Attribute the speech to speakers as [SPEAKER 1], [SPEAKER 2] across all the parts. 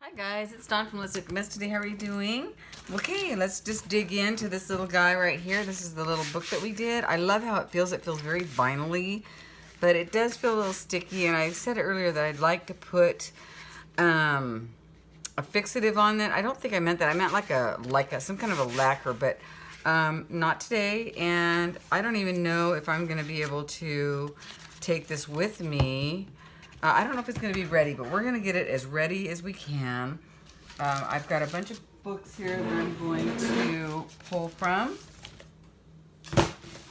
[SPEAKER 1] Hi guys, it's Dawn from Holistic Miss. Today, how are you doing? Okay, let's just dig into this little guy right here. This is the little book that we did. I love how it feels. It feels very vinyl-y, but it does feel a little sticky. And I said earlier that I'd like to put a fixative on it. I don't think I meant that. I meant like a some kind of a lacquer, but not today. And I don't even know if I'm going to be able to take this with me. I don't know if it's going to be ready, but we're going to get it as ready as we can. I've got a bunch of books here that I'm going to pull from.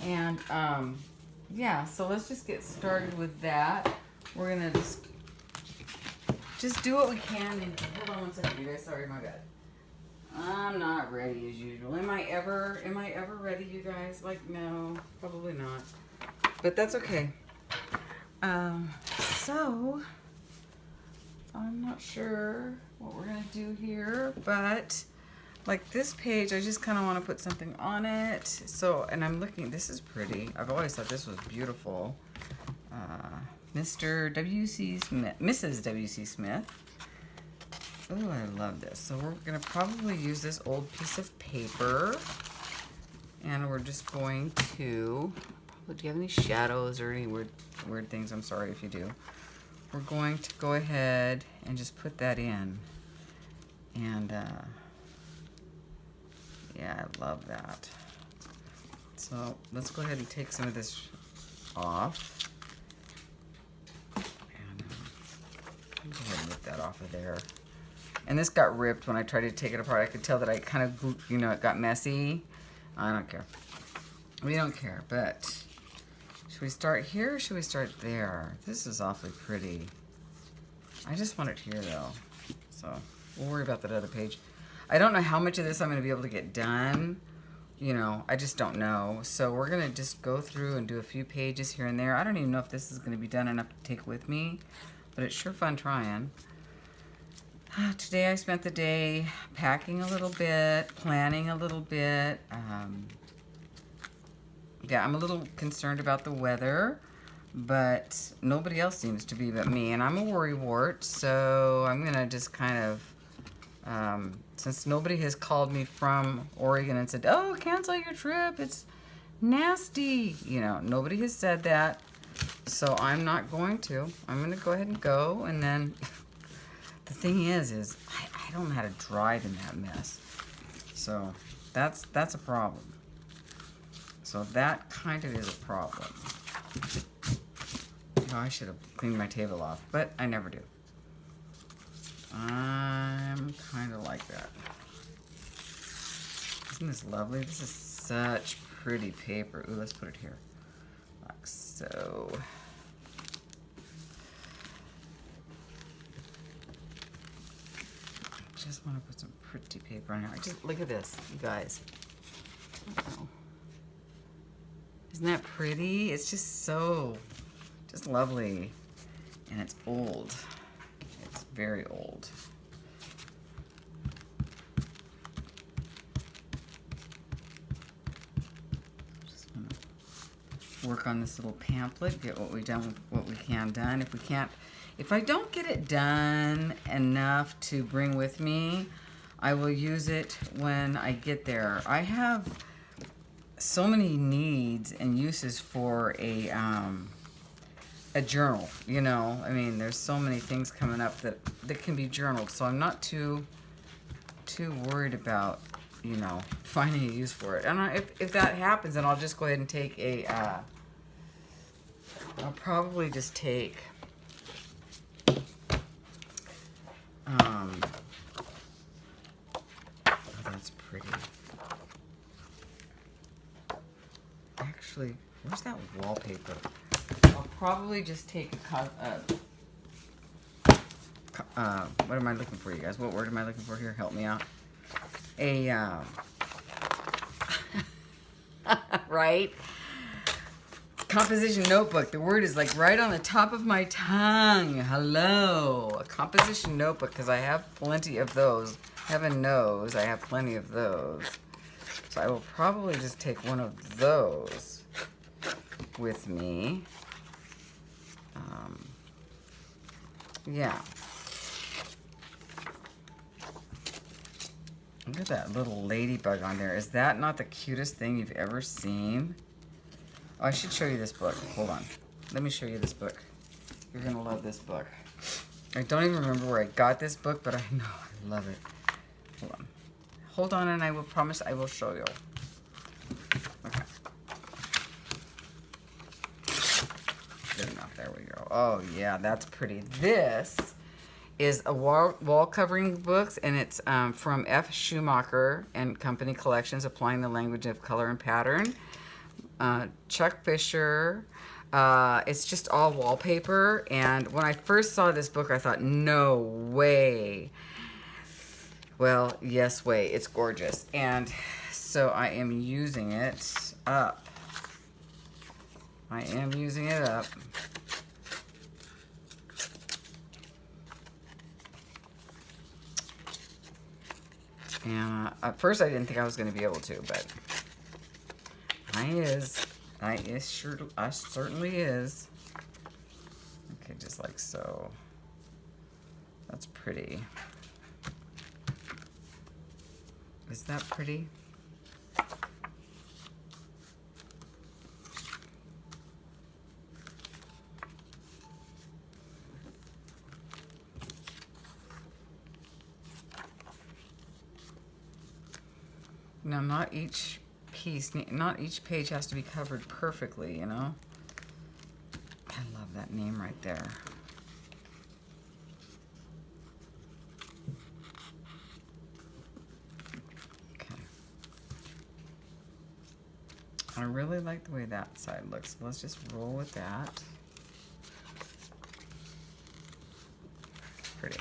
[SPEAKER 1] And yeah, so let's just get started with that. We're going to just do what we can. And hold on one second, you guys. Sorry, my bad. I'm not ready as usual. Am I ever ready, you guys? Like, no, probably not. But that's okay. So, I'm not sure what we're going to do here, but like this page, I just kind of want to put something on it. So, and I'm looking, this is pretty. I've always thought this was beautiful. Mr. W.C. Smith, Mrs. W.C. Smith. Oh, I love this. So we're going to probably use this old piece of paper, and we're just going to, do you have any shadows or any weird things? I'm sorry if you do. We're going to go ahead and just put that in. And yeah, I love that. So let's go ahead and take some of this off. And go ahead and rip that off of there. And this got ripped when I tried to take it apart. I could tell that I kind of, it got messy. I don't care. We don't care, but should we start here or should we start there? This is awfully pretty. I just want it here though. So we'll worry about that other page. I don't know how much of this I'm going to be able to get done. I just don't know. So we're going to just go through and do a few pages here and there. I don't even know if this is going to be done enough to take with me, but it's sure fun trying. Today I spent the day packing a little bit, planning a little bit. Yeah, I'm a little concerned about the weather, but nobody else seems to be but me, and I'm a worrywart, so I'm going to just kind of, since nobody has called me from Oregon and said, oh, cancel your trip, it's nasty, nobody has said that, so I'm not going to. I'm going to go ahead and go, and then the thing is I don't know how to drive in that mess, so that's a problem. So that kind of is a problem. I should have cleaned my table off, but I never do. I'm kind of like that. Isn't this lovely? This is such pretty paper. Ooh, let's put it here. Like so. I just want to put some pretty paper on here. Just look at this, you guys. Oh. Isn't that pretty? It's just so, just lovely. And it's old. It's very old. Just want to work on this little pamphlet, get what we can done. If I don't get it done enough to bring with me, I will use it when I get there. I have so many needs and uses for a journal, I mean, there's so many things coming up that can be journaled, so I'm not too worried about, finding a use for it. And if that happens, then I'll just go ahead and take I'll probably just take oh, that's pretty. Actually, where's that wallpaper? I'll probably just take what am I looking for, you guys? What word am I looking for here? Help me out. Right? Composition notebook. The word is like right on the top of my tongue. Hello. A composition notebook, because I have plenty of those. Heaven knows I have plenty of those. So I will probably just take one of those with me. Yeah. Look at that little ladybug on there. Is that not the cutest thing you've ever seen? Oh, I should show you this book. Hold on. Let me show you this book. You're going to love this book. I don't even remember where I got this book, but I know I love it. Hold on. Hold on, and I will promise I will show you. Okay. Good enough. There we go. Oh, yeah, that's pretty. This is a wall covering books, and it's from F. Schumacher and Company Collections, Applying the Language of Color and Pattern. Chuck Fisher. It's just all wallpaper, and when I first saw this book, I thought, no way. Well, yes way. It's gorgeous, and so I am using it up. I am using it up. And at first I didn't think I was going to be able to, but I certainly is. Okay, just like so. That's pretty. Is that pretty? Now, not each piece, not each page has to be covered perfectly, you know? I love that name right there. Okay. I really like the way that side looks. Let's just roll with that. Pretty.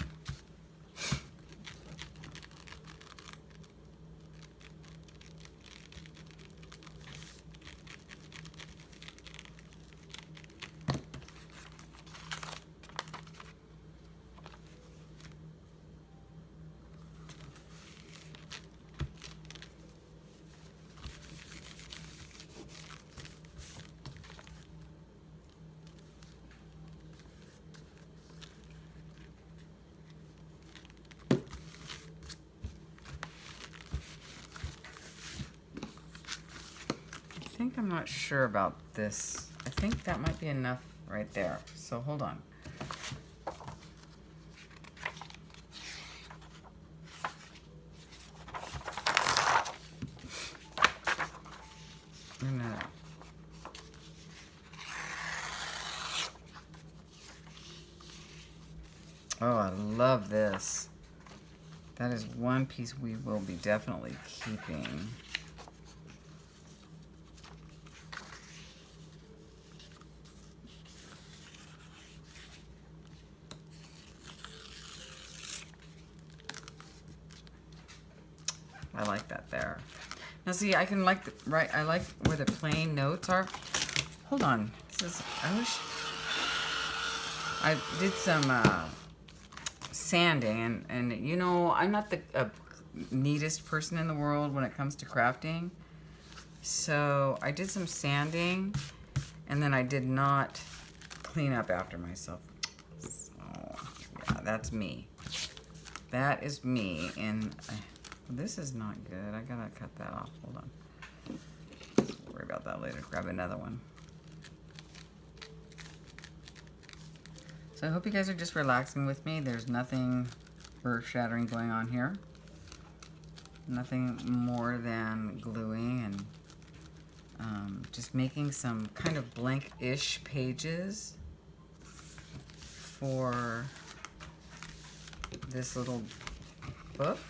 [SPEAKER 1] I'm not sure about this. I think that might be enough right there. So hold on. Oh, I love this. That is one piece we will be definitely keeping. I like that there. Now see, I can like I like where the plain notes are. Hold on. I did some sanding, and you know, I'm not the neatest person in the world when it comes to crafting. So I did some sanding, and then I did not clean up after myself. So yeah, that's me. That is me, and this is not good. I gotta cut that off. Hold on. We'll worry about that later. Grab another one. So I hope you guys are just relaxing with me. There's nothing earth-shattering going on here. Nothing more than gluing and just making some kind of blank-ish pages for this little book.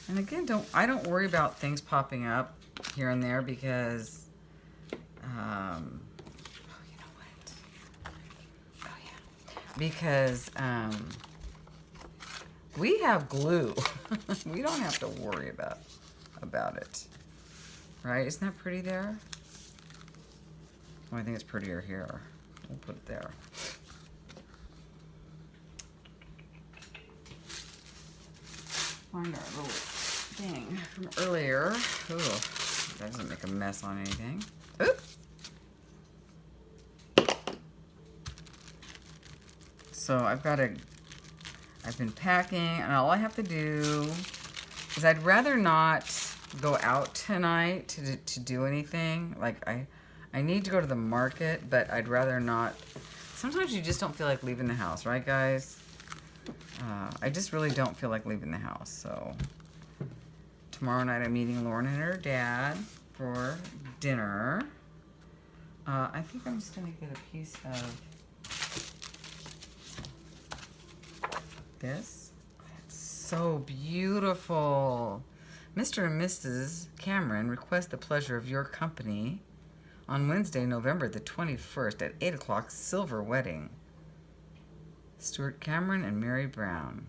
[SPEAKER 1] And again, I don't worry about things popping up here and there because, oh, you know what? Oh yeah, because we have glue. We don't have to worry about it, right? Isn't that pretty there? Oh, I think it's prettier here. We'll put it there. Find our little thing from earlier. Ooh, that doesn't make a mess on anything. Oop. So I've been packing, and all I have to do is I'd rather not go out tonight to do anything. Like, I need to go to the market, but I'd rather not. Sometimes you just don't feel like leaving the house, right, guys? I just really don't feel like leaving the house. So tomorrow night I'm meeting Lauren and her dad for dinner. I think I'm just going to get a piece of this. It's so beautiful. Mr. and Mrs. Cameron request the pleasure of your company on Wednesday, November the 21st at 8 o'clock, silver wedding. Stuart Cameron and Mary Brown.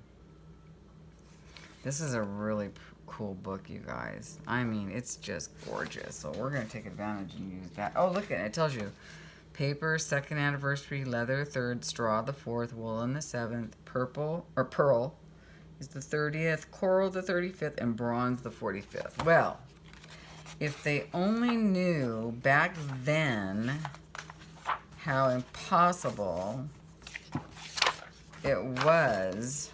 [SPEAKER 1] This is a really cool book, you guys. I mean, it's just gorgeous. So we're going to take advantage and use that. Oh, look at it. It tells you paper, 2nd anniversary, leather, 3rd, straw, the 4th, woolen, the 7th, purple, or pearl is the 30th, coral the 35th, and bronze the 45th. Well, if they only knew back then how impossible it was,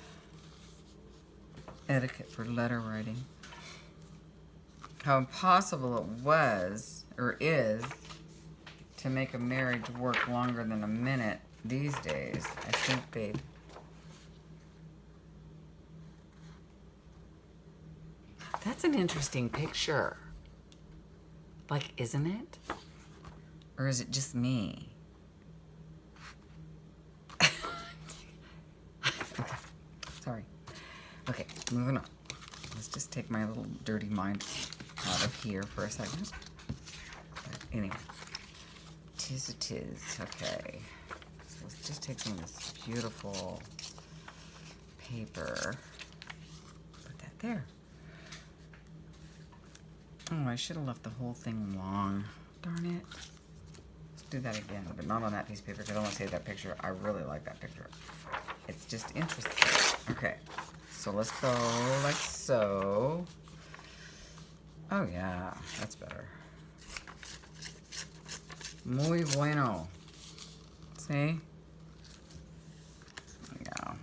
[SPEAKER 1] etiquette for letter writing, how impossible it was or is to make a marriage work longer than a minute these days, I think they'd. That's an interesting picture. Like, isn't it? Or is it just me? Okay, sorry. Okay, moving on. Let's just take my little dirty mind out of here for a second. But anyway, tis it is. Okay, so let's just take some of this beautiful paper. Put that there. Oh, I should have left the whole thing long. Darn it. Let's do that again, but not on that piece of paper because I don't want to save that picture. I really like that picture. It's just interesting. Okay, so let's go like so. Oh yeah, that's better. Muy bueno. See? Yeah.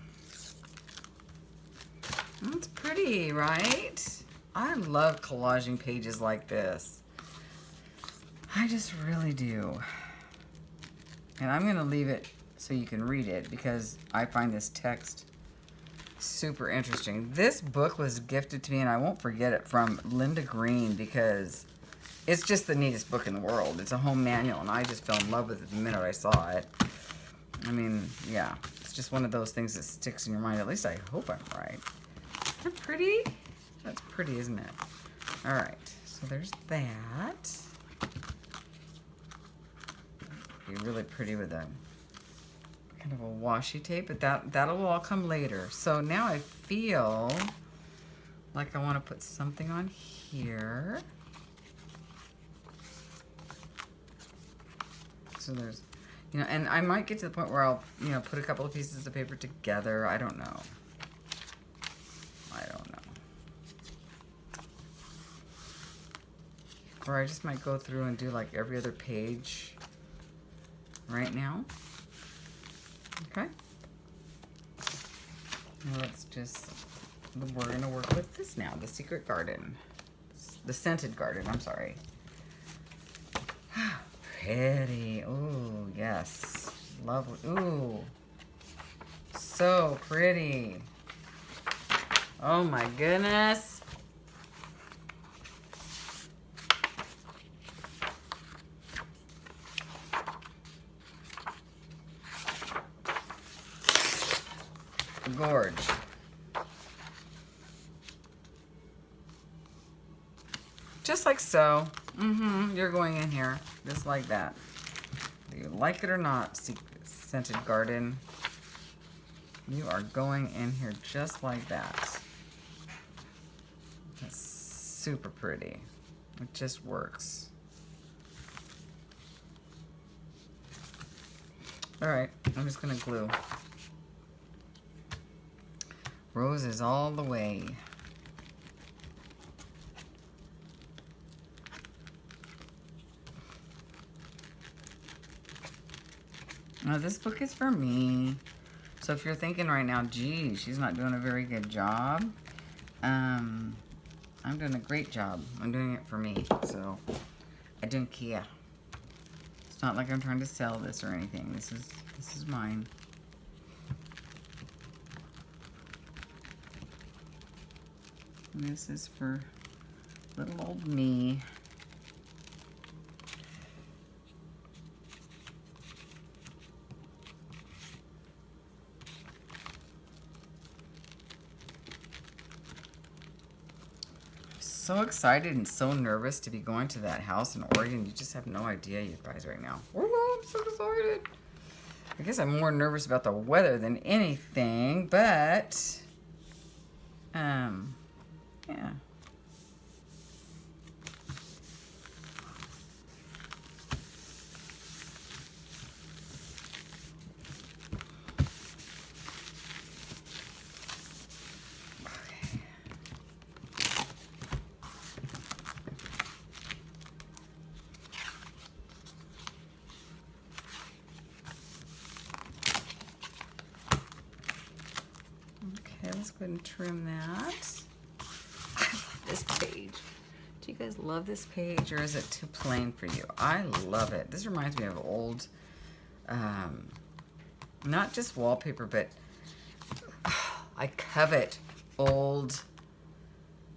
[SPEAKER 1] That's pretty, right? I love collaging pages like this. I just really do. And I'm going to leave it so you can read it because I find this text super interesting. This book was gifted to me, and I won't forget it, from Linda Green because it's just the neatest book in the world. It's a home manual, and I just fell in love with it the minute I saw it. I mean, yeah, it's just one of those things that sticks in your mind. At least I hope I'm right. Isn't that pretty? That's pretty, isn't it? All right, so there's that. Be really pretty with a kind of a washi tape, but that'll all come later. So now I feel like I want to put something on here. So there's, you know, and I might get to the point where I'll, you know, put a couple of pieces of paper together. I don't know. Or I just might go through and do like every other page right now. Okay. Now let's just, we're gonna work with this now, the Secret Garden. The Scented Garden, I'm sorry. Pretty, ooh, yes. Lovely, ooh. So pretty. Oh my goodness. Gorge. Just like so. You're going in here just like that. Do you like it or not, Scented Garden? You are going in here just like that. That's super pretty. It just works. All right, I'm just gonna glue. Roses all the way. Now this book is for me. So if you're thinking right now, gee, she's not doing a very good job, I'm doing a great job. I'm doing it for me, so I don't care. It's not like I'm trying to sell this or anything. This is mine. And this is for little old me. So excited and so nervous to be going to that house in Oregon. You just have no idea, you guys, right now. Oh, I'm so excited. I guess I'm more nervous about the weather than anything, but yeah. Okay, let's go ahead and trim that. I love this page. Do you guys love this page, or is it too plain for you? I love it. This reminds me of old, not just wallpaper, but I covet old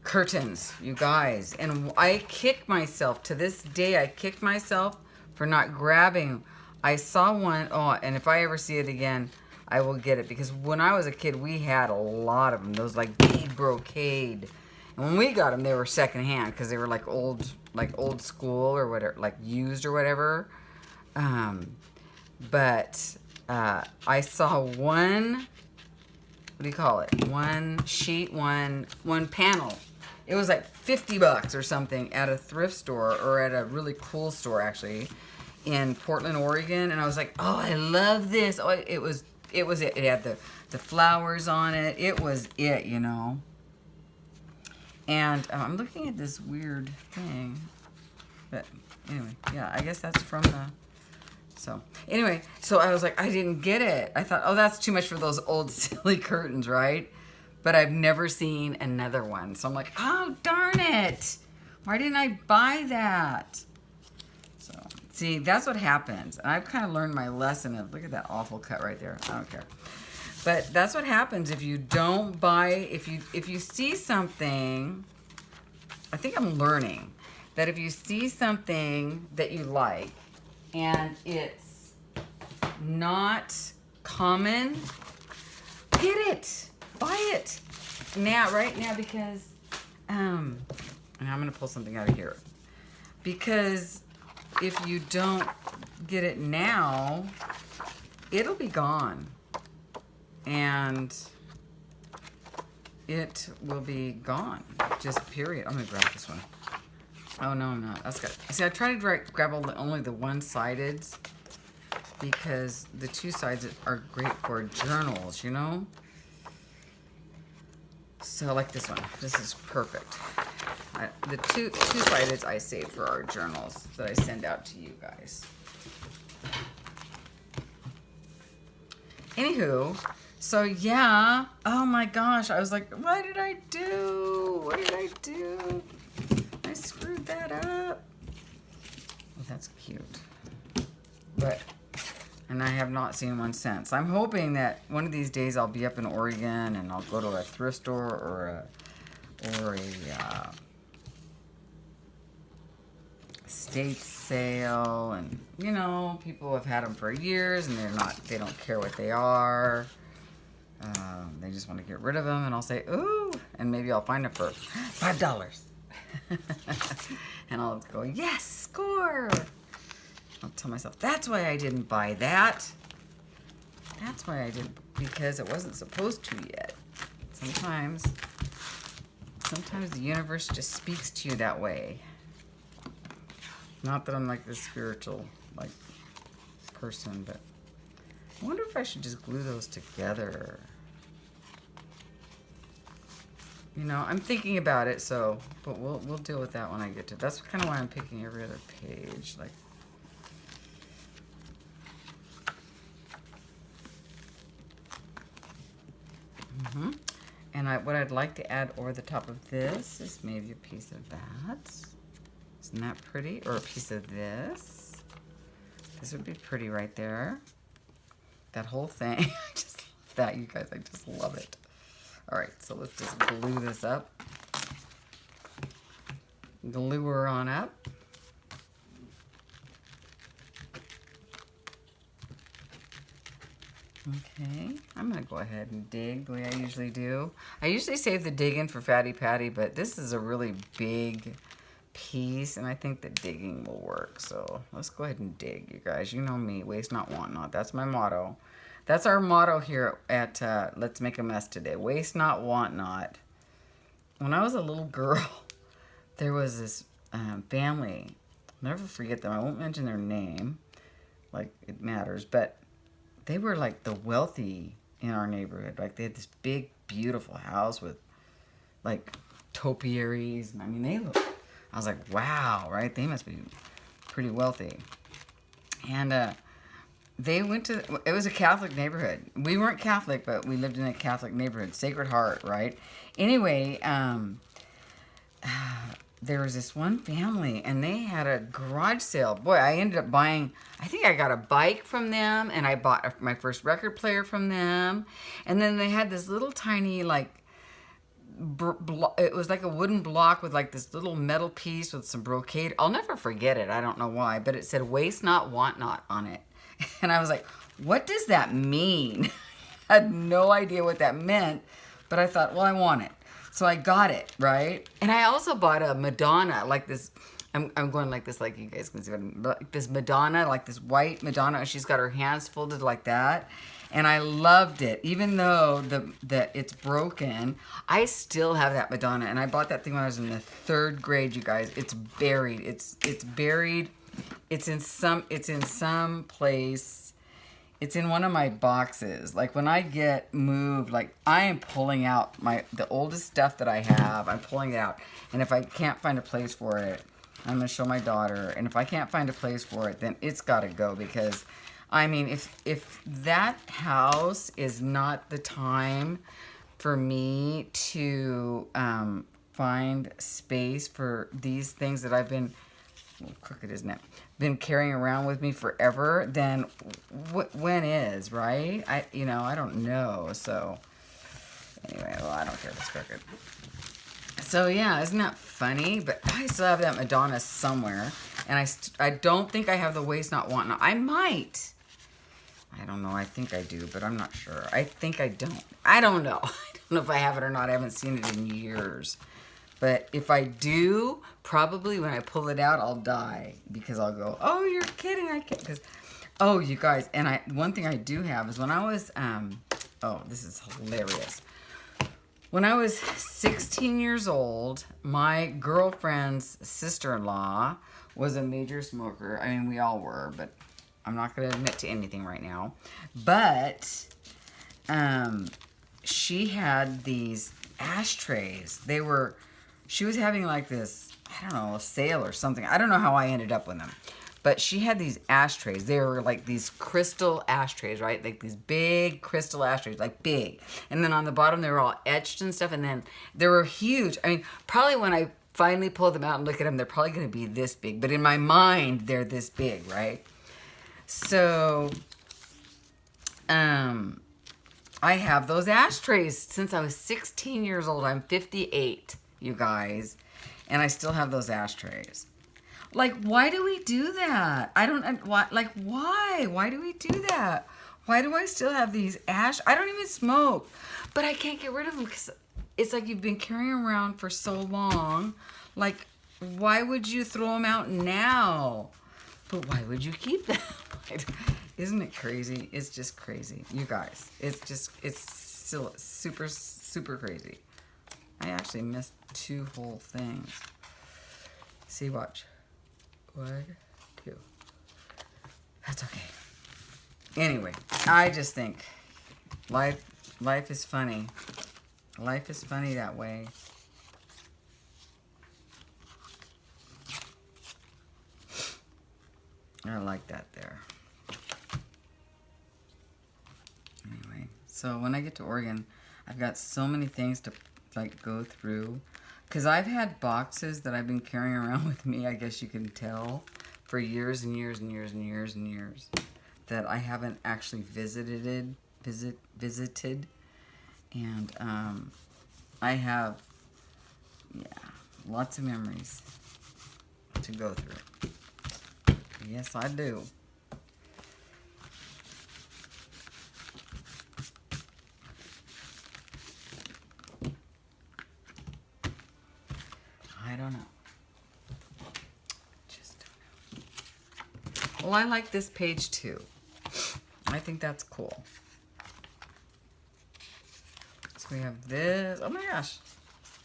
[SPEAKER 1] curtains, you guys. And I kick myself, to this day, I kick myself for not grabbing. I saw one, oh, and if I ever see it again, I will get it, because when I was a kid, we had a lot of them. Those like bead brocade. And when we got them, they were secondhand because they were like old school or whatever, like used or whatever. But I saw one, what do you call it? One sheet, one panel. It was like $50 or something at a thrift store, or at a really cool store actually in Portland, Oregon. And I was like, oh, I love this. Oh, it was it. It had the flowers on it. It was it, you know. And I'm looking at this weird thing. But anyway, yeah, I guess that's from the... So anyway, so I was like, I didn't get it. I thought, oh, that's too much for those old silly curtains, right? But I've never seen another one. So I'm like, oh, darn it. Why didn't I buy that? So, see, that's what happens. And I've kind of learned my lesson of, look at that awful cut right there. I don't care. But that's what happens if you don't buy, if you see something, I think I'm learning that if you see something that you like and it's not common, get it, buy it now, right now, because, and I'm going to pull something out of here, because if you don't get it now, it'll be gone. And it will be gone, just period. I'm gonna grab this one. Oh no, I'm not. That's good. See, I try to grab only the one-sided, because the two sides are great for journals, you know. So like this one, this is perfect. The two-sided I save for our journals that I send out to you guys. Anywho. So yeah, oh my gosh, I was like, what did I do? What did I do? I screwed that up. Oh, that's cute. But, and I have not seen one since. I'm hoping that one of these days I'll be up in Oregon and I'll go to a thrift store or a estate sale, and you know, people have had them for years and they don't care what they are. They just want to get rid of them, and I'll say, ooh, and maybe I'll find it for $5. And I'll go, yes, score. I'll tell myself, that's why I didn't buy that. That's why I didn't, because it wasn't supposed to yet. Sometimes the universe just speaks to you that way. Not that I'm like this spiritual, like, person, but I wonder if I should just glue those together. You know, I'm thinking about it, so, but we'll deal with that when I get to it. That's kind of why I'm picking every other page. Like, And what I'd like to add over the top of this is maybe a piece of that. Isn't that pretty? Or a piece of this. This would be pretty right there. That whole thing. I just love that, you guys. I just love it. All right, so let's just glue this up. Glue her on up. Okay, I'm gonna go ahead and dig the way I usually do. I usually save the digging for Fatty Patty, but this is a really big piece, and I think that digging will work. So let's go ahead and dig, you guys. You know me, waste not, want not. That's my motto. That's our motto here at Let's Make a Mess Today. Waste not, want not. When I was a little girl, there was this family. I'll never forget them. I won't mention their name, like it matters, but they were like the wealthy in our neighborhood. Like they had this big, beautiful house with like topiaries. And I mean, I was like, wow, right? They must be pretty wealthy. And they went to, it was a Catholic neighborhood. We weren't Catholic, but we lived in a Catholic neighborhood. Sacred Heart, right? Anyway, there was this one family, and they had a garage sale. Boy, I ended up buying, I think I got a bike from them, and I bought my first record player from them. And then they had this little tiny, like, it was like a wooden block with like this little metal piece with some brocade. I'll never forget it. I don't know why, but it said waste not, want not on it. And I was like, what does that mean? I had no idea what that meant, but I thought, well, I want it. So I got it, right? And I also bought a Madonna, like this, I'm going like this, like you guys can see, like this Madonna, like this white Madonna. She's got her hands folded like that. And I loved it. Even though it's broken, I still have that Madonna. And I bought that thing when I was in the 3rd grade, you guys. It's buried. It's buried. It's in some place. It's in one of my boxes. Like when I get moved, like I am pulling out the oldest stuff that I have. I'm pulling it out. And if I can't find a place for it, I'm going to show my daughter. And if I can't find a place for it, then it's got to go. Because, I mean, if that house is not the time for me to find space for these things that I've been, crooked, isn't it? Been carrying around with me forever, then when is, right? I don't know. So anyway, well, I don't care if it's crooked. So yeah, isn't that funny? But I still have that Madonna somewhere, and I don't think I have the waste not, want not. I might. I don't know. I think I do, but I'm not sure. I think I don't. I don't know. I don't know if I have it or not. I haven't seen it in years. But if I do, probably when I pull it out, I'll die. Because I'll go, oh, you're kidding. I can't. Because, oh, you guys. And one thing I do have is when I was, oh, this is hilarious. When I was 16 years old, my girlfriend's sister-in-law was a major smoker. I mean, we all were, but I'm not going to admit to anything right now. But she had these ashtrays. She was having like this, I don't know, a sale or something. I don't know how I ended up with them. But she had these ashtrays. They were like these crystal ashtrays, right? Like these big crystal ashtrays, like big. And then on the bottom, they were all etched and stuff. And then they were huge. I mean, probably when I finally pull them out and look at them, they're probably going to be this big. But in my mind, they're this big, right? So, I have those ashtrays since I was 16 years old. I'm 58, you guys. And I still have those ashtrays. Like, why do we do that? I don't, why? Why do we do that? Why do I still have these I don't even smoke. But I can't get rid of them because it's like you've been carrying around for so long. Like, why would you throw them out now? But why would you keep them? Isn't it crazy? It's just crazy. You guys, it's still super, super crazy. I actually missed 2 whole things. See, watch. 1, 2. That's okay. Anyway, I just think life is funny. Life is funny that way. I like that there. Anyway, so when I get to Oregon, I've got so many things to like go through. Because I've had boxes that I've been carrying around with me, I guess you can tell, for years and years and years and years and years that I haven't actually visited. And I have, yeah, lots of memories to go through. Yes, I do. I don't know. Just don't know. Well, I like this page too. I think that's cool. So we have this. Oh my gosh.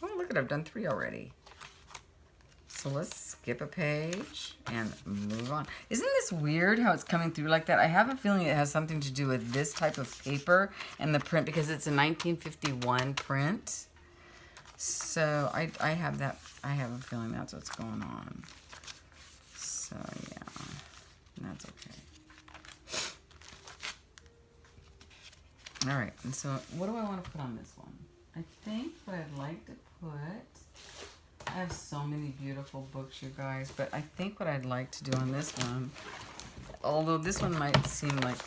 [SPEAKER 1] Oh, look at it. I've done 3 already. So let's skip a page and move on. Isn't this weird how it's coming through like that? I have a feeling it has something to do with this type of paper and the print because it's a 1951 print. So I have that. I have a feeling that's what's going on. So yeah, that's okay. All right, and so what do I want to put on this one? I think what I'd like to put, I have so many beautiful books, you guys, but I think what I'd like to do on this one, although this one might seem like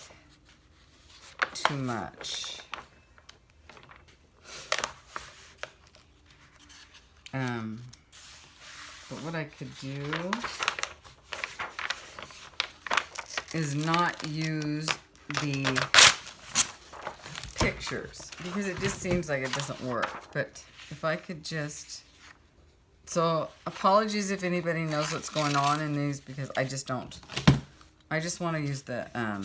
[SPEAKER 1] too much, but what I could do is not use the pictures because it just seems like it doesn't work. But if I could just, so apologies if anybody knows what's going on in these because I just don't. I just want to use the I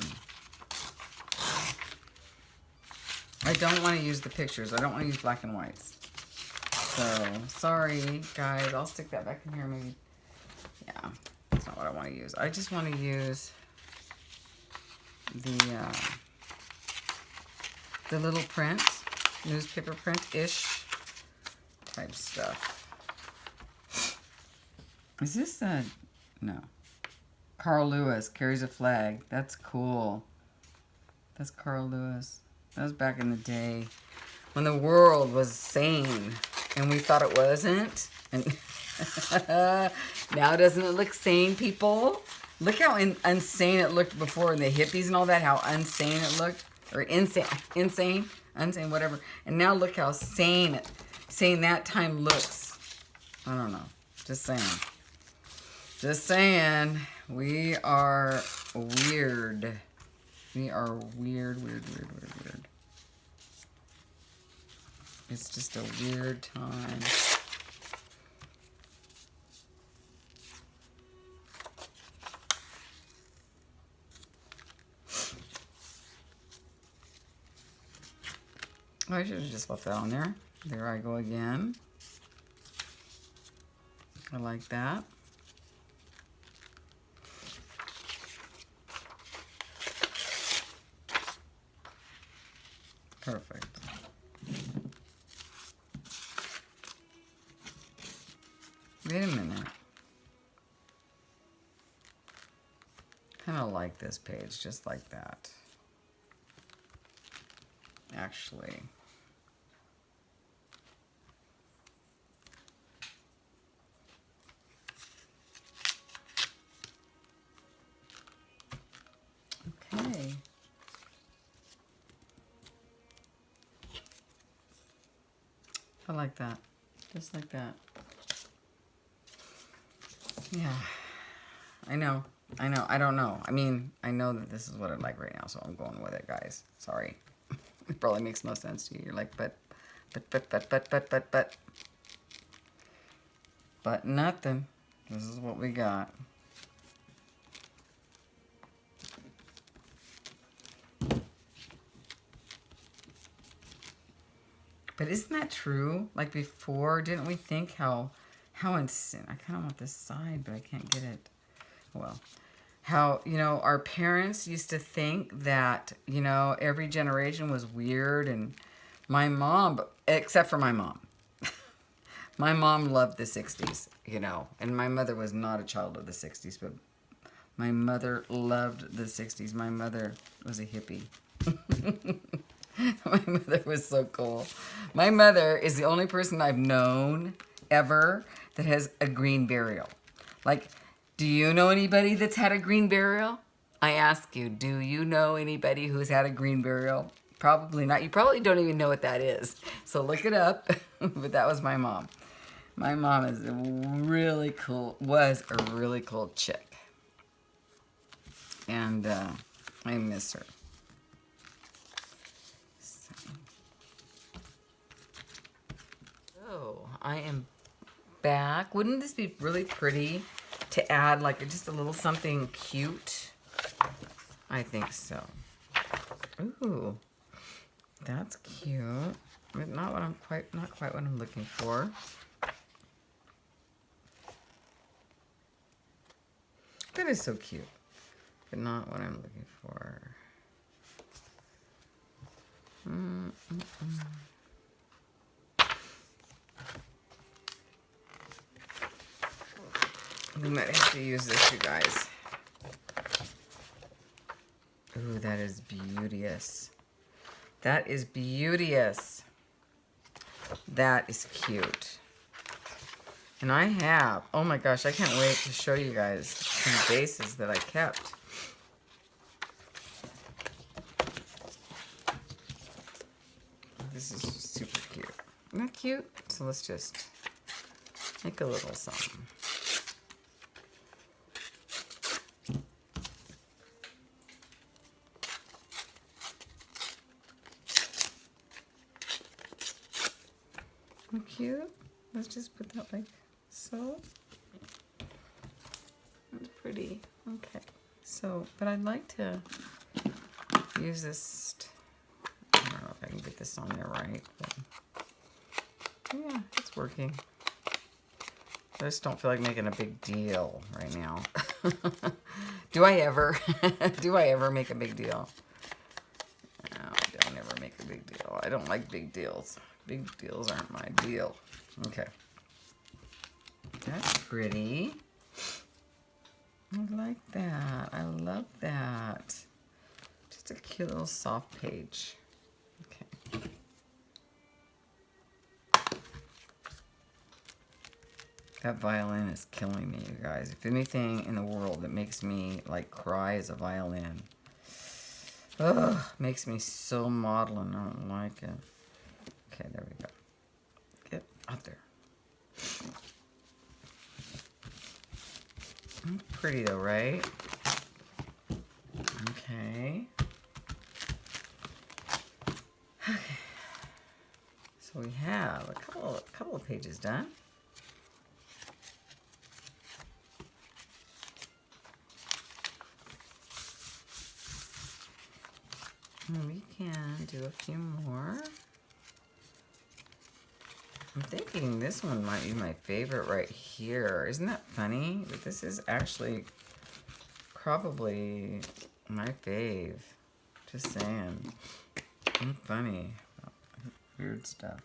[SPEAKER 1] don't want to use the pictures. I don't want to use black and whites. So sorry guys, I'll stick that back in here maybe. Yeah, that's not what I want to use. I just want to use the little print, newspaper print-ish type stuff. Is this a, no. Carl Lewis carries a flag. That's cool. That's Carl Lewis. That was back in the day when the world was sane and we thought it wasn't. And now doesn't it look sane, people? Look how insane it looked before in the hippies and all that, how insane it looked. Or insane, whatever. And now look how sane that time looks. I don't know. Just saying. Just saying. We are weird. We are weird. It's just a weird time. I should have just left that on there. There I go again. I like that. Perfect. Wait a minute. Kind of like this page, just like that. Actually. Okay. I like that. Just like that. Yeah. I know. I don't know. I mean, I know that this is what I like right now, so I'm going with it, guys. Sorry. It probably makes no sense to you. You're like, but nothing. This is what we got. But isn't that true? Like before, didn't we think how insane? I kind of want this side, but I can't get it. Well, how, you know, our parents used to think that, you know, every generation was weird, and my mom, except for my mom. My mom loved the 60s, you know, and my mother was not a child of the 60s, but my mother loved the 60s. My mother was a hippie. My mother was so cool. My mother is the only person I've known ever that has a green burial. Like, do you know anybody that's had a green burial? I ask you, do you know anybody who's had a green burial? Probably not. You probably don't even know what that is. So look it up. But that was my mom. My mom is a really cool, was a really cool chick. And I miss her. So I am back. Wouldn't this be really pretty to add like just a little something cute? I think so. Ooh, that's cute. But not quite what I'm looking for. That is so cute, but not what I'm looking for. We might have to use this, you guys. Ooh, that is beauteous. That is beauteous. That is cute. And I have, oh my gosh, I can't wait to show you guys some vases that I kept. This is super cute. Isn't that cute? So let's just make a little something. Isn't that cute? Let's just put that like so. That's pretty. Okay. So, but I'd like to use this. I don't know if I can get this on there right. But yeah, it's working. I just don't feel like making a big deal right now. Do I ever? Do I ever make a big deal? No, I don't ever make a big deal. I don't like big deals. Big deals aren't my deal. Okay. That's pretty. I like that. I love that. Just a cute little soft page. Okay. That violin is killing me, you guys. If anything in the world that makes me like cry is a violin. Ugh, makes me so maudlin. I don't like it. Okay, there we go. Get out there. Pretty though, right? Okay. Okay. So we have a couple of pages done. And we can do a few more. I'm thinking this one might be my favorite right here. Isn't that funny? But this is actually probably my fave. Just saying. I'm funny. Weird stuff.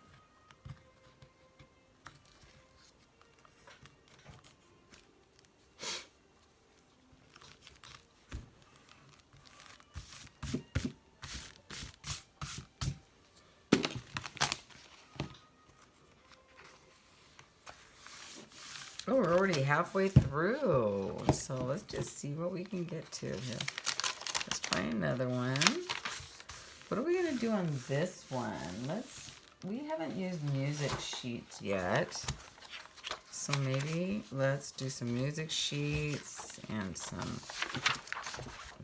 [SPEAKER 1] Oh, we're already halfway through. So let's just see what we can get to here. Let's try another one. What are we gonna do on this one? We haven't used music sheets yet. So maybe let's do some music sheets and some,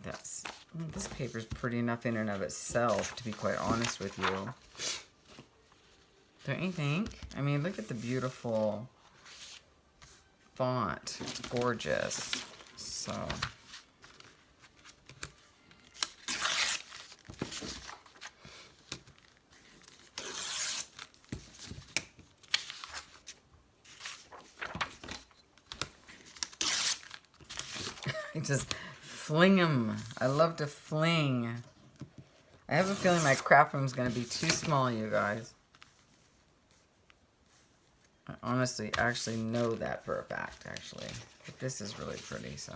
[SPEAKER 1] this paper's pretty enough in and of itself, to be quite honest with you. Don't you think? I mean, look at the beautiful font. It's gorgeous. So I just fling them. I love to fling. I have a feeling my craft room is going to be too small, you guys. I honestly actually know that for a fact, actually. But this is really pretty, so.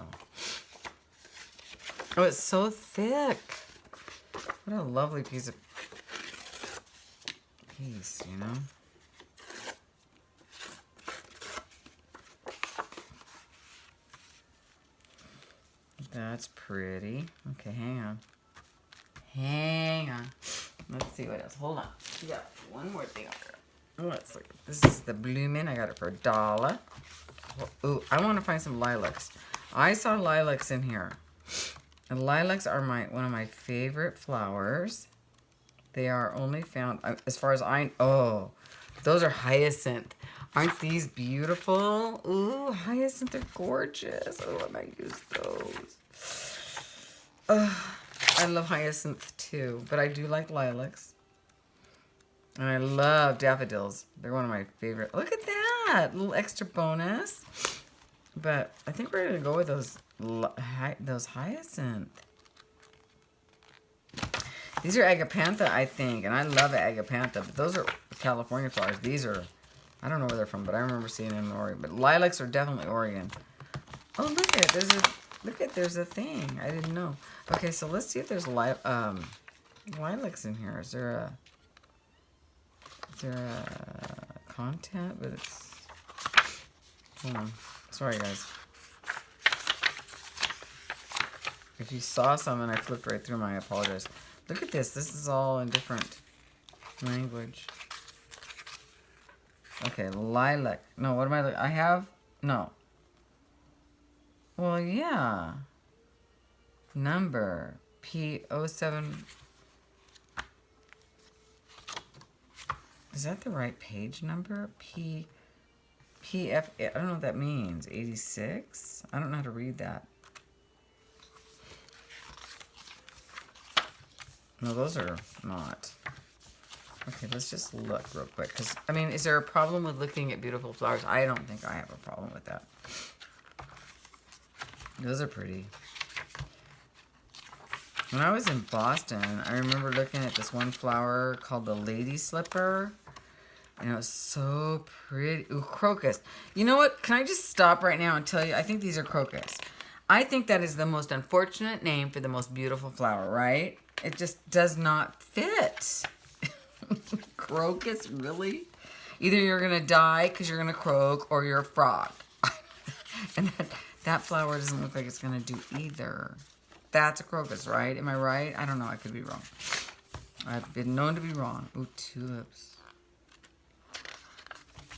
[SPEAKER 1] Oh, it's so thick. What a lovely piece of piece, you know? That's pretty. Okay, hang on. Hang on. Let's see what else. Hold on. We got one more thing over there. Let's look. This is the Bloomin'. I got it for $1. Ooh, I want to find some lilacs. I saw lilacs in here. And lilacs are one of my favorite flowers. They are only found, as far as oh, those are hyacinth. Aren't these beautiful? Ooh, hyacinth are gorgeous. Oh, I might use those. I love hyacinth too, but I do like lilacs. And I love daffodils. They're one of my favorite. Look at that, little extra bonus. But I think we're gonna go with those hyacinth. These are agapantha, I think, and I love agapantha. But those are California flowers. These are, I don't know where they're from, but I remember seeing them in Oregon. But lilacs are definitely Oregon. Oh, look at there's a thing. I didn't know. Okay, so let's see if there's lilacs in here. Is there a content? But it's, hold on. Sorry, guys. If you saw some and I flipped right through them, I apologize. Look at this. This is all in different language. Okay, lilac. No, what am I looking? I have, no. Well, yeah. Number P07. Is that the right page number? PF. I don't know what that means. 86? I don't know how to read that. No, those are not. Okay, let's just look real quick. Because, I mean, is there a problem with looking at beautiful flowers? I don't think I have a problem with that. Those are pretty. When I was in Boston, I remember looking at this one flower called the lady slipper. And it was so pretty. Ooh, crocus. You know what? Can I just stop right now and tell you? I think these are crocus. I think that is the most unfortunate name for the most beautiful flower, right? It just does not fit. Crocus, really? Either you're going to die because you're going to croak or you're a frog. And that flower doesn't look like it's going to do either. That's a crocus, right? Am I right? I don't know. I could be wrong. I've been known to be wrong. Ooh, tulips.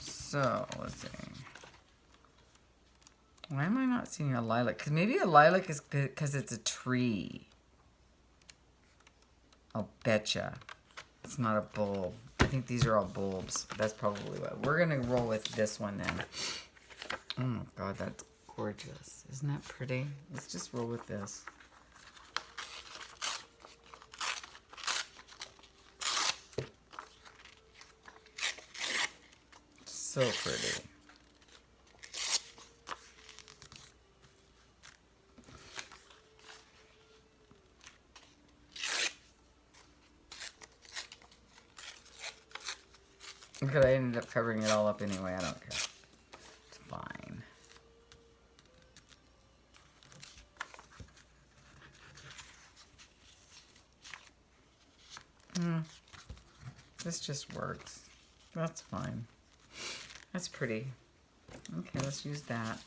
[SPEAKER 1] So, let's see. Why am I not seeing a lilac? Because maybe a lilac is because it's a tree. I'll betcha. It's not a bulb. I think these are all bulbs. That's probably what. We're going to roll with this one then. Oh my God, that's gorgeous. Isn't that pretty? Let's just roll with this. So pretty. Because I ended up covering it all up anyway. I don't care. It's fine. This just works. That's fine. That's pretty. Okay, let's use that.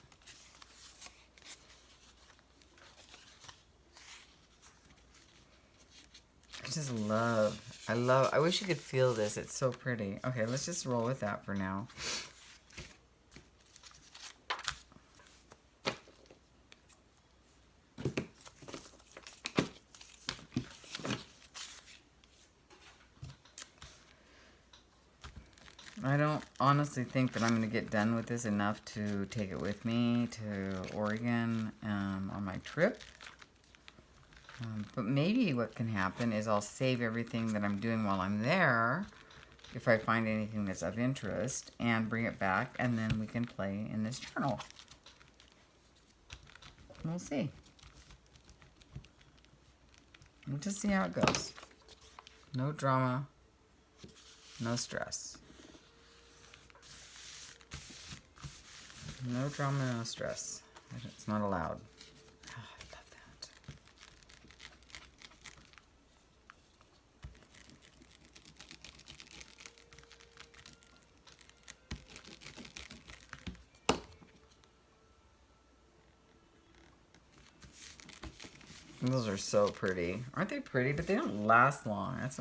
[SPEAKER 1] I wish you could feel this. It's so pretty. Okay, let's just roll with that for now. I don't honestly think that I'm going to get done with this enough to take it with me to Oregon on my trip. But maybe what can happen is I'll save everything that I'm doing while I'm there, if I find anything that's of interest, and bring it back, and then we can play in this journal. We'll see. We'll just see how it goes. No drama, no stress. No drama, no stress. It's not allowed. Oh, I love that. Those are so pretty. Aren't they pretty? But they don't last long. That's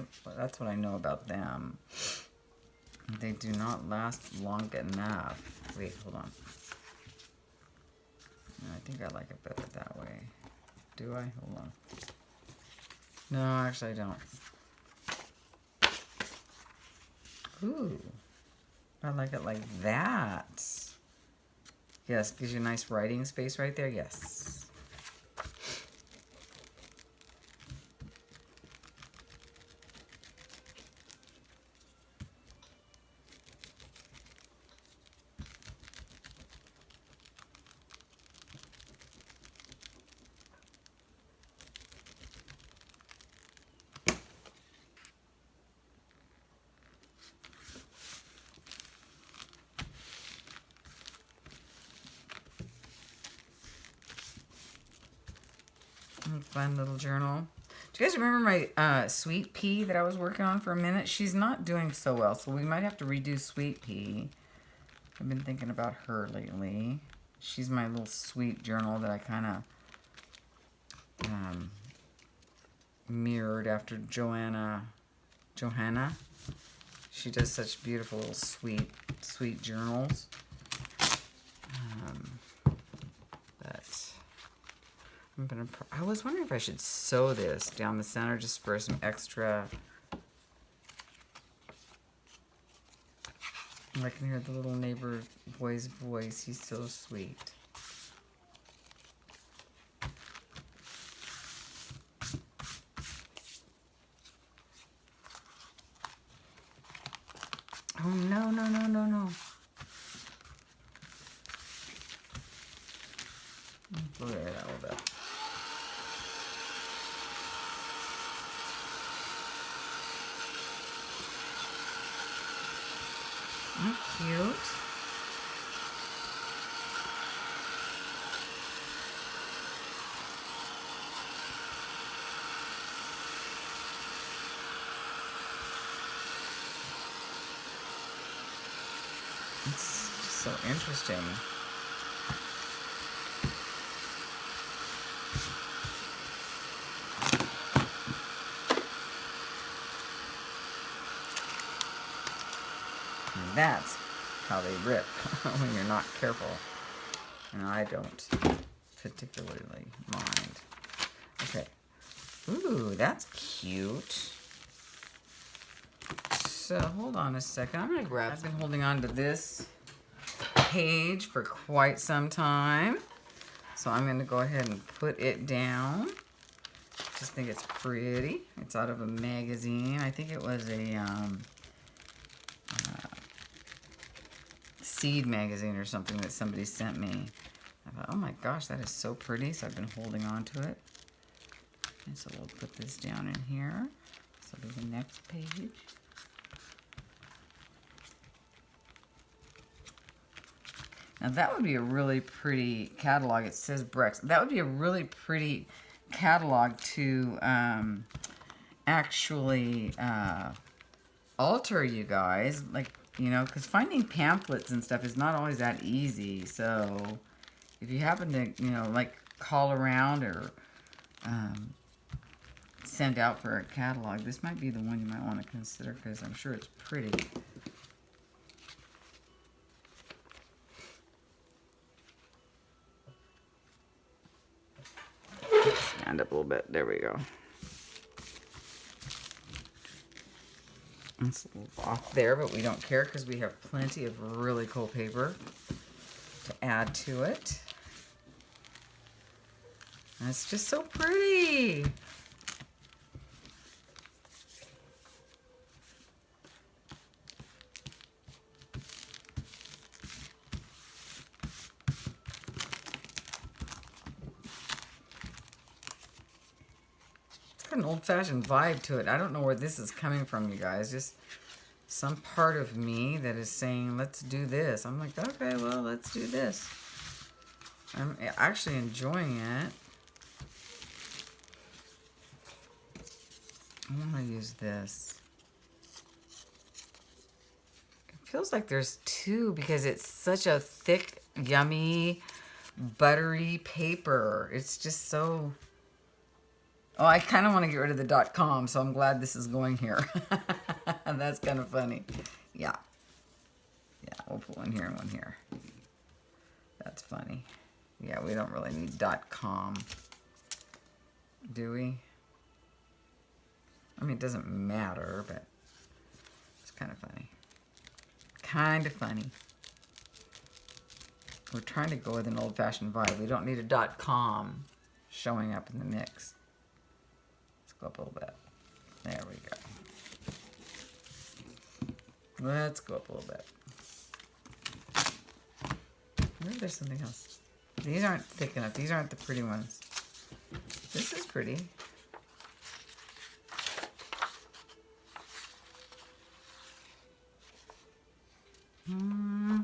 [SPEAKER 1] what I know about them. They do not last long enough. Wait, hold on. No, I think I like it better that way. Do I? Hold on. No, actually I don't. Ooh. I like it like that. Yes, gives you a nice writing space right there. Yes. Fun little journal. Do you guys remember my Sweet Pea that I was working on for a minute? She's not doing so well, so we might have to redo Sweet Pea. I've been thinking about her lately. She's my little sweet journal that I kind of mirrored after Johanna. She does such beautiful little sweet journals. But I was wondering if I should sew this down the center just for some extra. I can hear the little neighbor boy's voice. He's so sweet. Oh, no, no, no, no, no. Look at that a little bit. Isn't that cute? It's just so interesting. And that's how they rip when you're not careful. And I don't particularly mind. Okay. Ooh, that's cute. So hold on a second. I'm gonna grab. I've been holding on to this page for quite some time, so I'm gonna go ahead and put it down. Just think it's pretty. It's out of a magazine. I think it was a Seed magazine or something that somebody sent me. I thought, oh my gosh, that is so pretty. So I've been holding on to it. And so we'll put this down in here. So do the next page. Now that would be a really pretty catalog. It says Brex. That would be a really pretty catalog to actually alter, you guys. Like, you know, because finding pamphlets and stuff is not always that easy. So if you happen to, you know, like call around or send out for a catalog, this might be the one you might want to consider because I'm sure it's pretty. Stand up a little bit. There we go. It's a little off there, but we don't care because we have plenty of really cool paper to add to it. And it's just so pretty. An old-fashioned vibe to it. I don't know where this is coming from, you guys. Just some part of me that is saying, let's do this. I'm like, okay, well, let's do this. I'm actually enjoying it. I want to use this. It feels like there's two because it's such a thick, yummy, buttery paper. It's just so Oh, I kind of want to get rid of the .com, so I'm glad this is going here. That's kind of funny. Yeah. Yeah, we'll put one here and one here. That's funny. Yeah, we don't really need .com, do we? I mean, it doesn't matter, but it's kind of funny. Kind of funny. We're trying to go with an old-fashioned vibe. We don't need a .com showing up in the mix. Let's go up a little bit. There we go. Let's go up a little bit. Maybe there's something else. These aren't thick enough. These aren't the pretty ones. This is pretty. I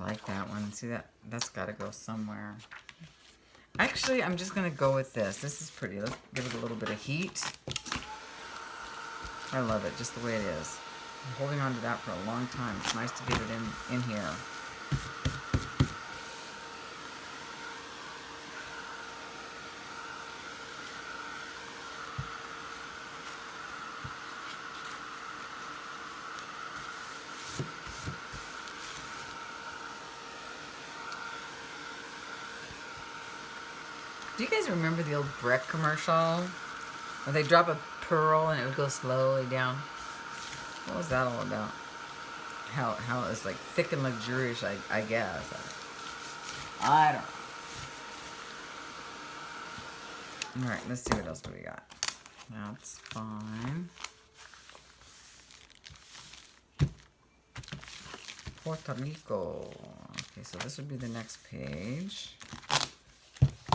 [SPEAKER 1] like that one. See that? That's got to go somewhere. Actually, I'm just going to go with this. This is pretty. Let's give it a little bit of heat. I love it just the way it is. I'm holding on to that for a long time. It's nice to get it in here. Do you guys remember the old Breck commercial? Where they drop a pearl and it would go slowly down? What was that all about? How it's like thick and luxurious, I guess. I don't know. Alright, let's see what else do we got. That's fine. Puerto Rico. Okay, so this would be the next page.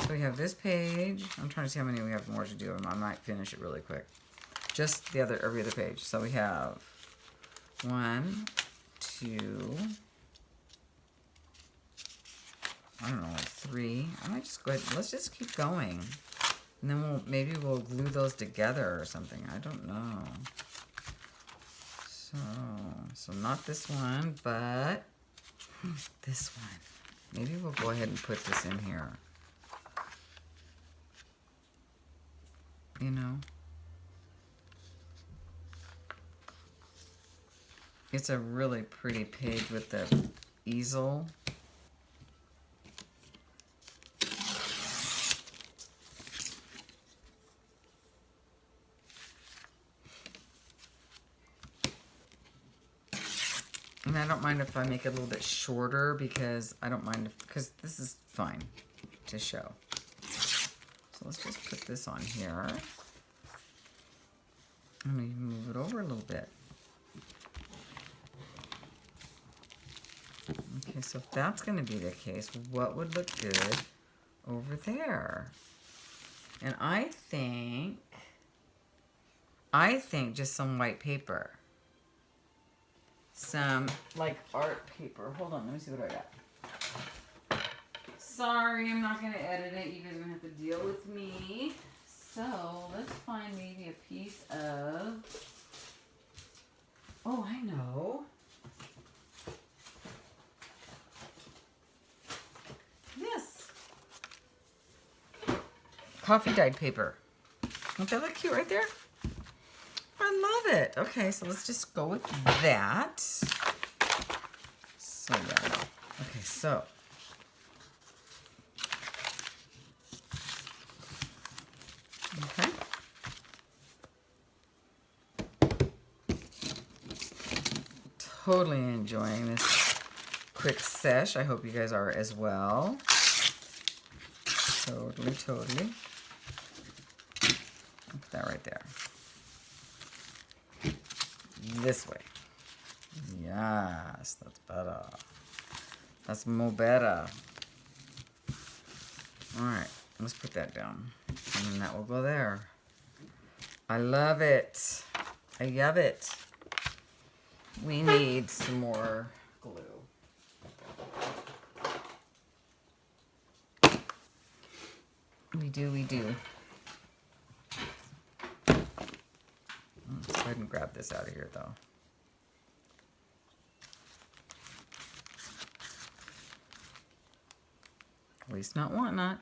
[SPEAKER 1] So we have this page. I'm trying to see how many we have more to do. I might finish it really quick. Just every other page. So we have 1, 2, I don't know, like 3. I might just go ahead. Let's just keep going. And then maybe we'll glue those together or something. I don't know. So not this one, but this one. Maybe we'll go ahead and put this in here. You know? It's a really pretty page with the easel. And I don't mind if I make it a little bit shorter because I don't mind because this is fine to show. So let's just put this on here. Let me move it over a little bit. Okay, so if that's going to be the case, what would look good over there? And I think just some white paper. Some, like, art paper. Hold on, let me see what I got. Sorry, I'm not going to edit it. You guys are going to have to deal with me. So, let's find maybe a piece of... Oh, I know. This. Coffee dyed paper. Don't that look cute right there? I love it. Okay, so let's just go with that. So, yeah. Okay, so. Okay. Totally enjoying this quick sesh. I hope you guys are as well. Totally, totally. Put that right there. This way. Yes, that's better. That's more better. Alright, let's put that down. And then that will go there. I love it. I love it. We need some more glue. We do, we do. Let's go ahead and grab this out of here, though. At least not want not.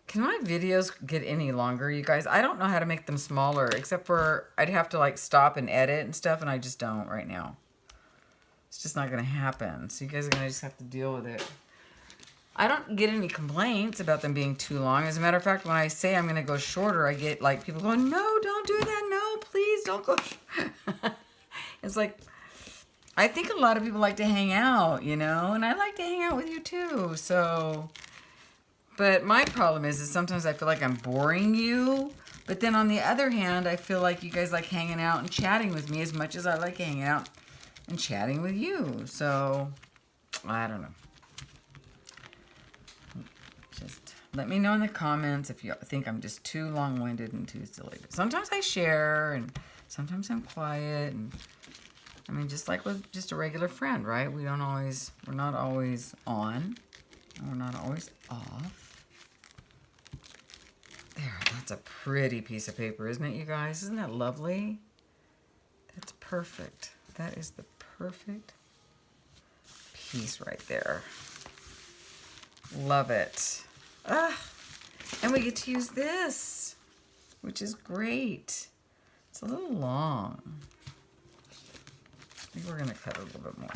[SPEAKER 1] Can my videos get any longer, you guys? I don't know how to make them smaller, except for I'd have to like stop and edit and stuff, and I just don't right now. It's just not going to happen. So you guys are going to just have to deal with it. I don't get any complaints about them being too long. As a matter of fact, when I say I'm going to go shorter, I get like people going, no, don't do that. No, please don't go. It's like, I think a lot of people like to hang out, you know, and I like to hang out with you too. So, but my problem is sometimes I feel like I'm boring you. But then on the other hand, I feel like you guys like hanging out and chatting with me as much as I like hanging out and chatting with you. So, I don't know. Just let me know in the comments if you think I'm just too long-winded and too silly. But sometimes I share, and sometimes I'm quiet. And I mean, just like with just a regular friend, right? We're not always on. And we're not always off. There, that's a pretty piece of paper, isn't it, you guys? Isn't that lovely? That's perfect. That is the perfect piece right there. Love it. And we get to use this, which is great. It's a little long. I think we're going to cut it a little bit more.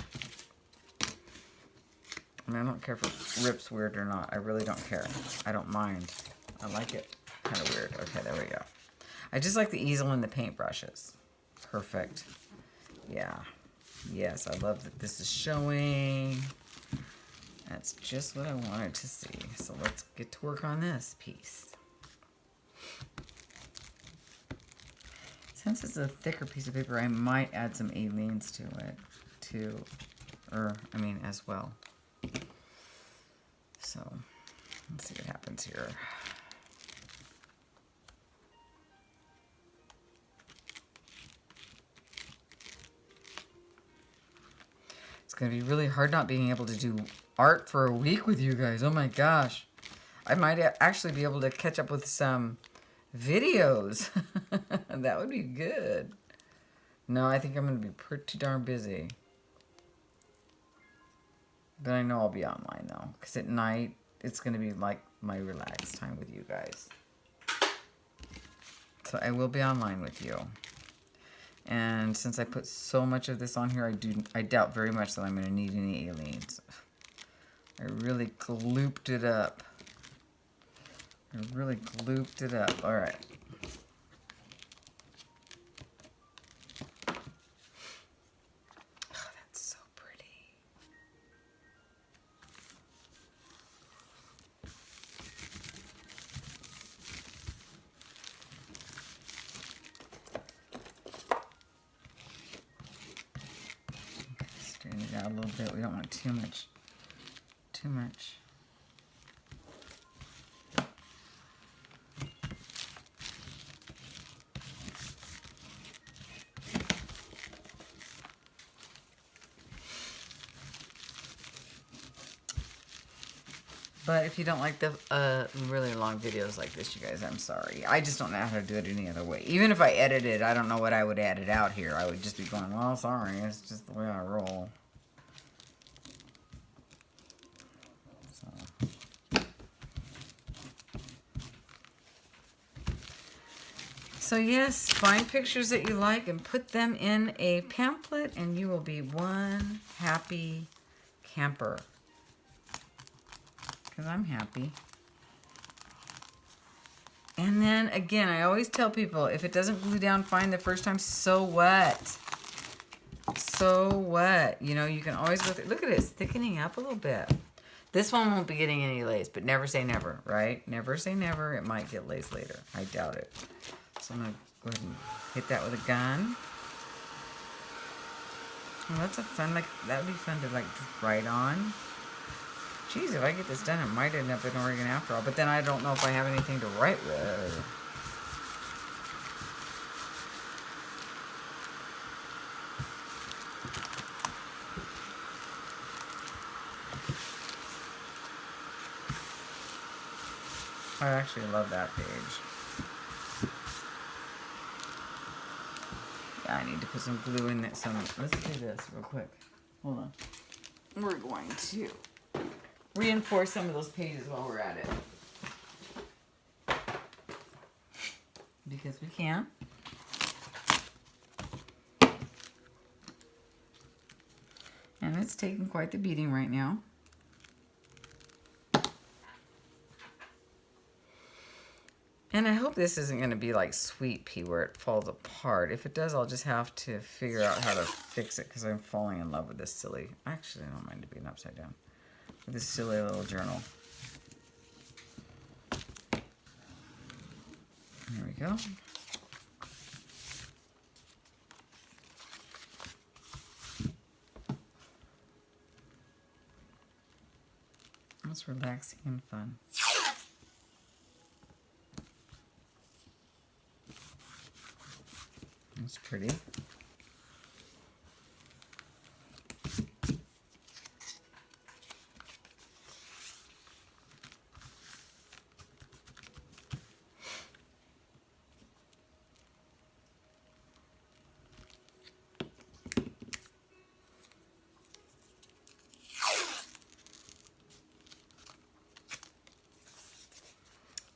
[SPEAKER 1] I mean, I don't care if it rips weird or not. I really don't care. I don't mind. I like it kind of weird. Okay, there we go. I just like the easel and the paintbrushes. Perfect. Yeah. Yes, I love that this is showing. That's just what I wanted to see. So let's get to work on this piece. Since it's a thicker piece of paper, I might add some aliens to it too. As well. So let's see what happens here. It's going to be really hard not being able to do art for a week with you guys. Oh my gosh. I might actually be able to catch up with some videos. That would be good. No, I think I'm going to be pretty darn busy. But I know I'll be online though. Because at night, it's going to be like my relaxed time with you guys. So I will be online with you. And since I put so much of this on here, I doubt very much that I'm going to need any aliens. I really glooped it up. All right. Oh, that's so pretty. Straighten it out a little bit. We don't want too much. But if you don't like the really long videos like this, you guys, I'm sorry. I just don't know how to do it any other way. Even if I edit it, I don't know what I would edit out here. I would just be going, well, sorry. It's just the way I roll. So yes, find pictures that you like and put them in a pamphlet, and you will be one happy camper. Because I'm happy. And then again, I always tell people, if it doesn't glue down fine the first time, so what? So what? You know, you can always go through. Look at it, it's thickening up a little bit. This one won't be getting any lace, but never say never, right? Never say never. It might get lace later. I doubt it. So I'm going to go ahead and hit that with a gun. Well, that's a fun, like, that would be fun to, like, write on. Geez, if I get this done, it might end up in Oregon after all. But then I don't know if I have anything to write with. I actually love that page. Yeah, I need to put some glue in it. Let's do this real quick. Hold on. We're going to reinforce some of those pages while we're at it. because we can. And it's taking quite the beating right now. And I hope this isn't going to be like Sweet Pea where it falls apart. If it does, I'll just have to figure out how to fix it because I'm falling in love with this silly... Actually, I don't mind it being upside down. With this silly little journal. There we go. That's relaxing and fun. It's pretty.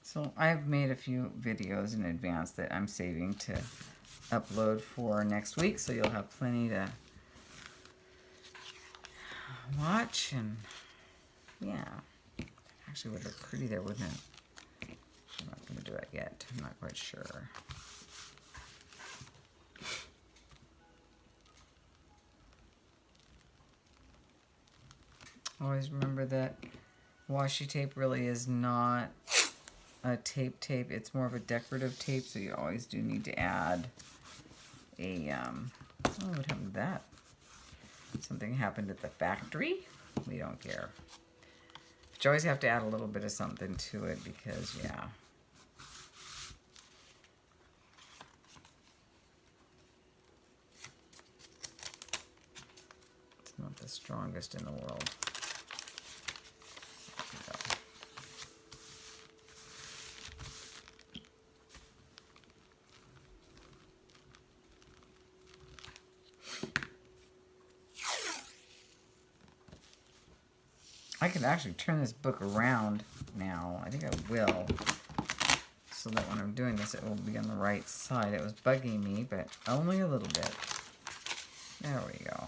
[SPEAKER 1] So I've made a few videos in advance that I'm saving to upload for next week, so you'll have plenty to watch. And yeah, actually would look pretty there, wouldn't it? I'm not going to do it yet. I'm not quite sure. Always remember that washi tape really is not a tape, it's more of a decorative tape, so you always do need to add a, oh, what happened to that? Something happened at the factory? We don't care. But you always have to add a little bit of something to it because, yeah. It's not the strongest in the world. I can actually turn this book around now. I think I will. So that when I'm doing this, it will be on the right side. It was bugging me, but only a little bit. There we go.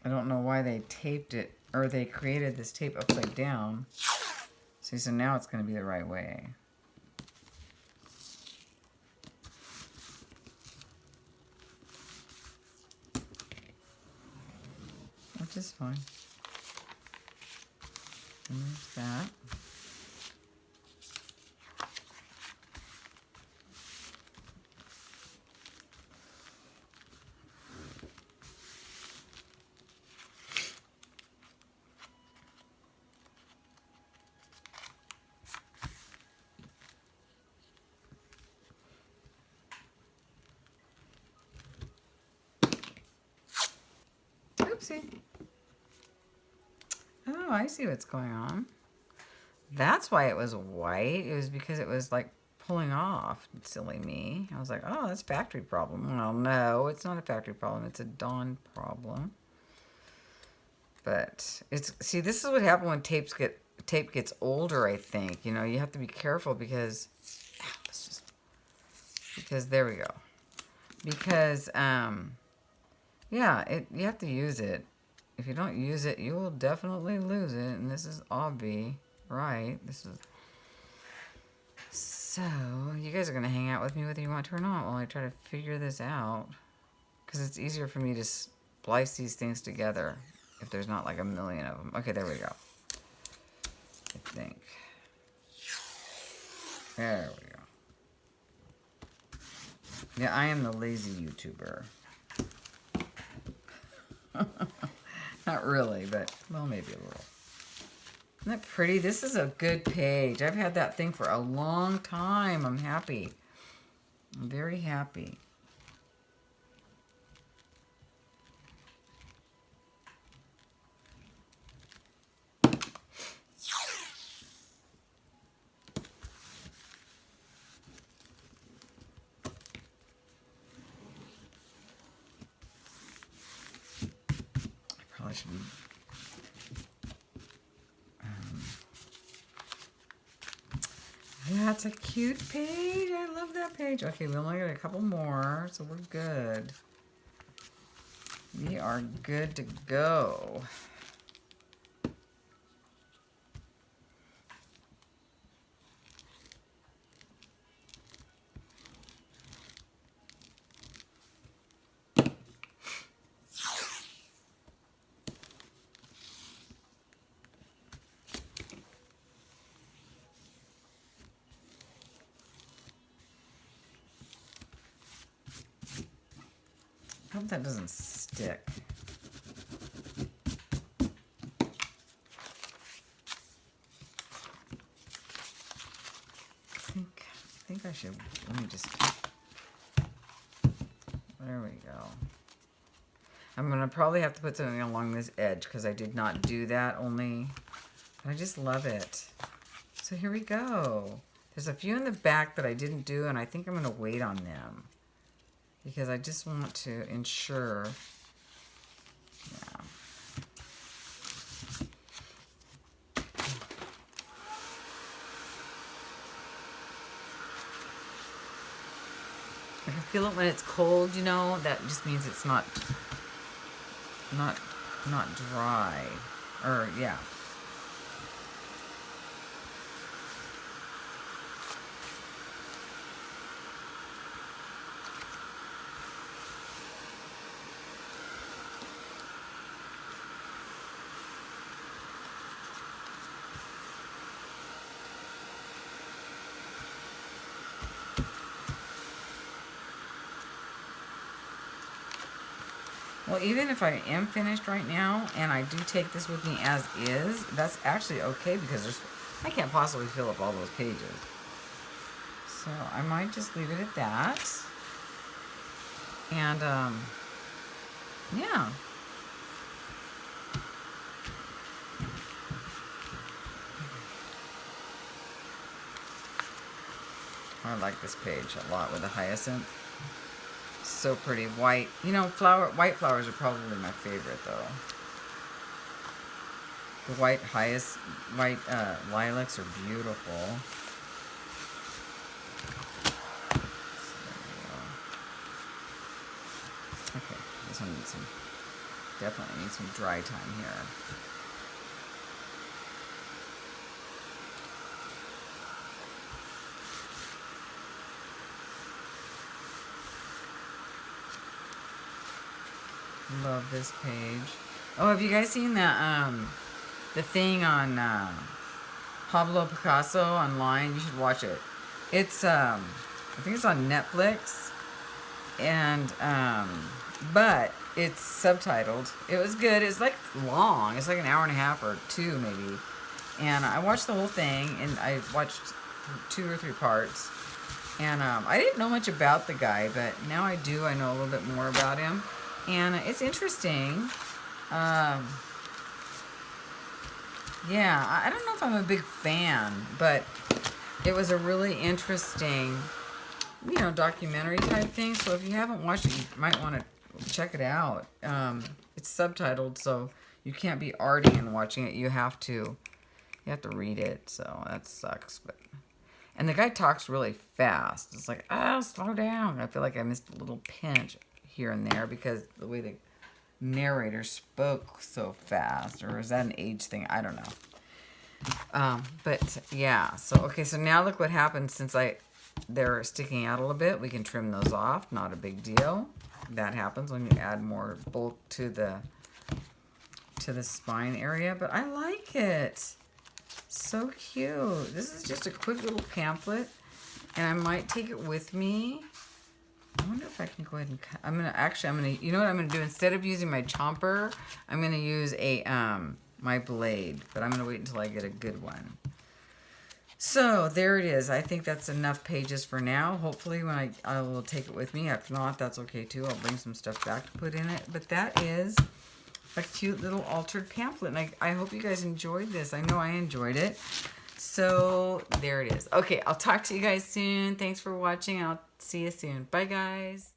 [SPEAKER 1] I don't know why they taped it, or they created this tape upside down. See, so now it's going to be the right way. Which is fine. And there's that. Oopsie. Oh, I see what's going on. That's why it was white. It was because it was like pulling off. Silly me. I was like, oh, that's a factory problem. Well, no, it's not a factory problem. It's a Dawn problem. But it's, see, this is what happens when tape gets older, I think. You know, you have to be careful because, there we go. Because, yeah, you have to use it. If you don't use it, you will definitely lose it. And this is obvi, right? This is... So, you guys are going to hang out with me whether you want to or not while I try to figure this out. Because it's easier for me to splice these things together if there's not like a million of them. Okay, there we go. I think. There we go. Yeah, I am the lazy YouTuber. Not really, but, well, maybe a little. Isn't that pretty? This is a good page. I've had that thing for a long time. I'm happy. I'm very happy. I should be That's a cute page. I love that page. Okay, we only got a couple more, so we're good. We are good to go. I hope that doesn't stick. I think I should, let me just, there we go. I'm going to probably have to put something along this edge because I did not do that only, but I just love it. So here we go. There's a few in the back that I didn't do, and I think I'm going to wait on them because I just want to ensure. Yeah. I can feel it when it's cold, you know. That just means it's not dry. Or yeah. Well, even if I am finished right now and I do take this with me as is, that's actually okay because I can't possibly fill up all those pages. So I might just leave it at that. And, yeah. I like this page a lot with the hyacinth. So pretty. White. You know, white flowers are probably my favorite though. The white lilacs are beautiful. Okay, this one needs definitely needs some dry time here. Love this page. Oh, have you guys seen that the thing on Pablo Picasso online? You should watch it. It's I think it's on Netflix, and but it's subtitled. It was good. It's like long. It's like an hour and a half or two maybe. And I watched the whole thing, and I watched 2 or 3 parts. And I didn't know much about the guy, but now I do. I know a little bit more about him. And it's interesting. Yeah, I don't know if I'm a big fan, but it was a really interesting, you know, documentary type thing. So if you haven't watched it, you might want to check it out. It's subtitled, so you can't be arty and watching it. You have to read it. So that sucks. And the guy talks really fast. It's like, oh, slow down. I feel like I missed a little pinch here and there because the way the narrator spoke so fast. Or is that an age thing? I don't know. But yeah, so okay, so now look what happens since they're sticking out a little bit. We can trim those off, not a big deal. That happens when you add more bulk to the spine area, but I like it. So cute. This is just a quick little pamphlet, and I might take it with me. I wonder if I can go ahead and cut. You know what I'm gonna do? Instead of using my chomper, I'm gonna use my blade, but I'm gonna wait until I get a good one. So there it is. I think that's enough pages for now. Hopefully when I will take it with me. If not, that's okay too. I'll bring some stuff back to put in it. But that is a cute little altered pamphlet. And I hope you guys enjoyed this. I know I enjoyed it. So there it is. Okay, I'll talk to you guys soon. Thanks for watching. I'll see you soon. Bye, guys.